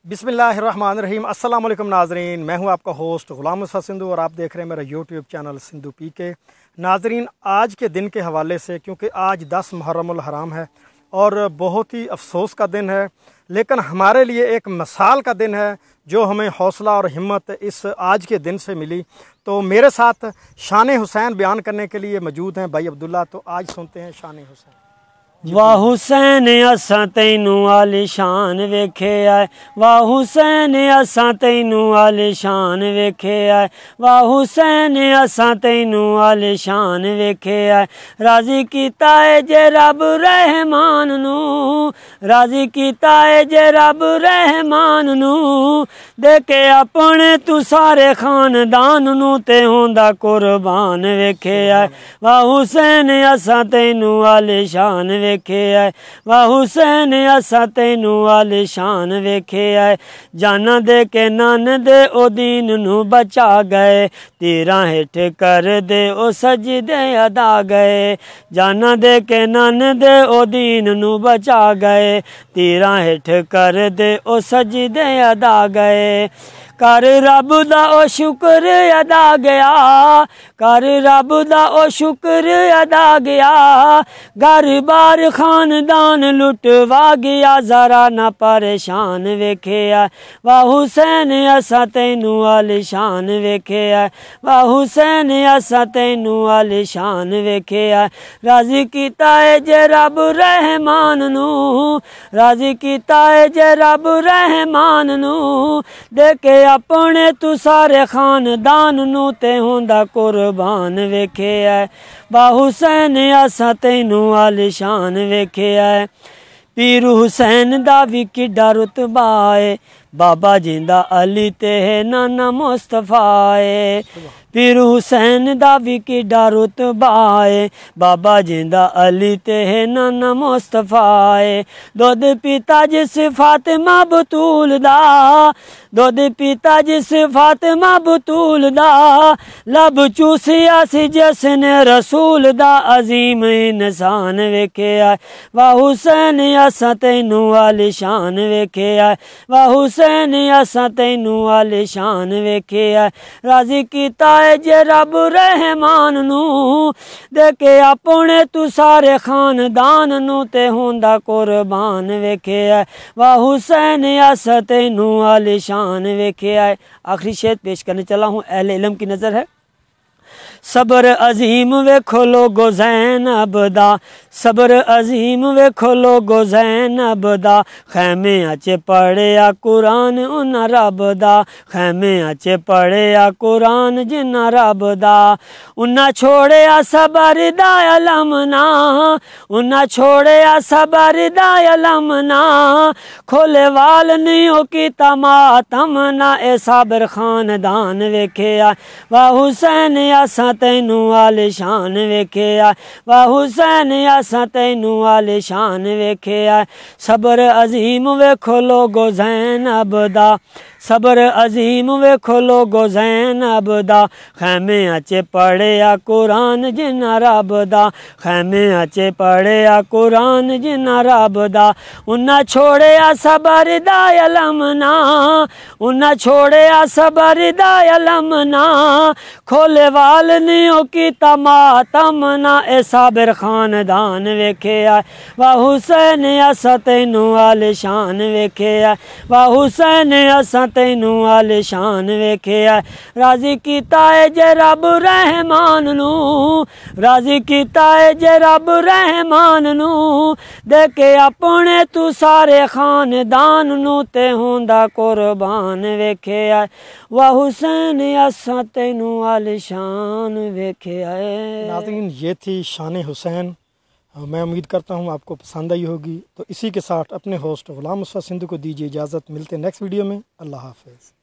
बिस्मिल्लाहिर्रहमानिर्रहीम। अस्सलाम वालेकुम नाजरीन, मैं हूं आपका होस्ट ग़ुलाम मुस्तफ़ा सिंधु और आप देख रहे हैं मेरा यूट्यूब चैनल सिंधु पीके। नाजरीन, आज के दिन के हवाले से, क्योंकि आज 10 मुहर्रमुल हराम है और बहुत ही अफसोस का दिन है, लेकिन हमारे लिए एक मिसाल का दिन है जो हमें हौसला और हिम्मत इस आज के दिन से मिली। तो मेरे साथ शान हुसैन बयान करने के लिए मौजूद हैं भाई अब्दुल्ला। तो आज सुनते हैं शान हुसैन। वाह हुसैन असां तैनू आलिशान वेखे आए, वाह हुसैन असां तैनू आलिशान वेखे आए, वाह हुसैन असां तैनू आलिशान वेखे आए। राजी कीता है जे रब रहमान नू, राजी कीता है जे रब रहमान नू, देके अपने तू सारे खानदान नू ते होंदा कुर्बान वेखे आए। वाह हुसैन असां तैनू आलिशान वेखे आए, वाह हुसैन असां तैनू आलिशान वेखे आए। जाना दे के नान दे ओ दीन नू बचा गए, तीरा हेठ कर दे ओ सजदे अदा गए। जाना दे के नान दे ओ दीन नू बचा गए, तीरा हेठ कर दे ओ सजदे अदा गए। कर रब दा ओ शुक्र अदा गया, कर रब दा ओ शुक्र अदा गया। घर बार खानदान लुटवा गया, जरा ना परेशान वेखे आए। वाह हुसैन असां तैनू आलिशान वेखे आए, वाह हुसैन असां तैनू आलिशान वेखे आए। राजी कीता है जे रब रहमान नू, राजी कीता है जे रब रहमान नू, देके अपने तू सारे खानदान नू ते होंदा कुर्बान वेखे आए। वाह हुसैन असां तैनू आलिशान वेखे आए। पीर हुसैन दा भी किड्डा रुतबा है, बाबा जिंदा अली ते है नाना मुस्तफा है। पीर हुसैन दा भी किड्डा रुतबा है, बाबा जिंदा अली ते है नाना मुस्तफा है। दुध पीता जिस फातिमा बतूल दा, दुध पीता जिस फातिमा बतूल दा, लब चूसिया सी जिसने रसूल दा, अजीम इंसान वेखे आए। वाह हुसैन असां तैनू आलिशान वेखे आए, वाह हुसैन असां तैनू आलिशान वेखे आए। राजी कीता है जे रब रहमान नू, देके अपने तू सारे खानदान नू ते होंदा कुर्बान वेखे आए। वाह हुसैन असां तैनू आलिशान वेखे आए। आखिरी शेर पेश करने चला हूँ, अहले इल्म की नज़र है। सबर अजीम वेखो लोगो ज़ैनब दा, सबर अजीम वेखो लोगो ज़ैनब दा, खैमे अचे पढ़िया कुरान उन्ना रब दा, खैमे अचे पढ़िया कुरान जिन्ना रब दा। उन्ना छोड़िया सबर दा अलम ना, उन्ना छोड़िया सबर दा अलम ना, खोले वाल नियो कीता मातम ना, ए साबिर खानदान वेखे आ। वाह हुसैन असां तैनू आलिशान वेखे आए, वाह हुसैन असां तैनू आलिशान वेखे आए। सबर अजीम वेखो लोगो ज़ैनब दा, सबर अजीम वेखो लोगो ज़ैनब दा, खैमे अचे पढ़िया कुरान जिन्ना रब दा, खैमे अचे पढ़िया कुरान जिन्ना रब दा। उन्ना छोड़िया सबर दा अलम ना, उन्ना छोड़िया सबर दा अलम ना, खोले वाल नियो कीता मातम ना, ए साबिर खानदान वेखे आए। वाह हुसैन असां तैनू आलिशान वेखे आए, वाह हुसैन असां तैनू आलिशान वेखे आए। राजी कीता है जे रब रहमान नू, राजी कीता है जे रब रहमान नू, देके अपने तू सारे खानदान नू ते होंदा कुर्बान वेखे आए। वाह हुसैन असां तैनू आलिशान वेखे आए। नाज़रीन, ये थी शान हुसैन। मैं उम्मीद करता हूँ आपको पसंद आई होगी। तो इसी के साथ अपने होस्ट ग़ुलाम मुस्तफ़ा सिंधु को दीजिए इजाज़त। मिलते हैं नेक्स्ट वीडियो में। अल्लाह हाफ़िज़।